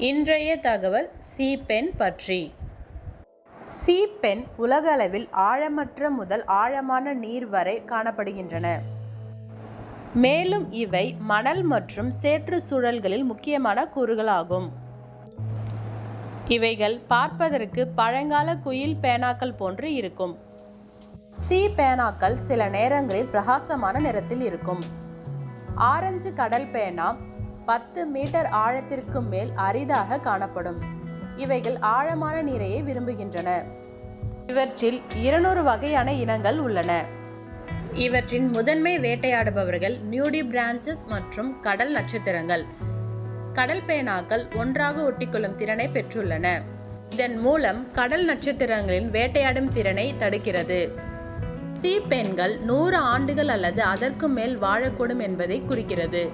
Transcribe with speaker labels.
Speaker 1: இன்றைய தகவல் சீப்பென் பற்றி. சீப்பென் உலகளவில் ஆழமற்ற முதல் ஆழமான நீர் வரை காணப்படுகின்றன. மேலும் இவை மணல் மற்றும் சேற்று சூழல்களில் முக்கியமான கூறுகளாகும். இவைகள் பார்ப்பதற்கு பழங்கால குயில் பேனாக்கள் போன்று இருக்கும். சீ பேனாக்கள் சில நேரங்களில் பிரகாசமான நிறத்தில் இருக்கும். ஆரஞ்சு கடல் பேனா 10 மீட்டர் ஆழத்திற்கு மேல் அரிதாக காணப்படும். இவைகள் ஆழமான நீரையே விரும்புகின்றன. இவற்றில் 200 வகையான இனங்கள் உள்ளன. இவற்றின் முதன்மை வேட்டையாடுபவர்கள் நியூடிபிரான்சஸ் மற்றும் கடல் நட்சத்திரங்கள். கடல் பேனாக்கள் ஒன்றாக ஒட்டிக்கொள்ளும் திறனை பெற்றுள்ளன. இதன் மூலம் கடல் நட்சத்திரங்களின் வேட்டையாடும் திறனை தடுக்கிறது. சீப்பென்கள் 100 ஆண்டுகள் அல்லது அதற்கு மேல் வாழக்கூடும் என்பதை குறிக்கிறது.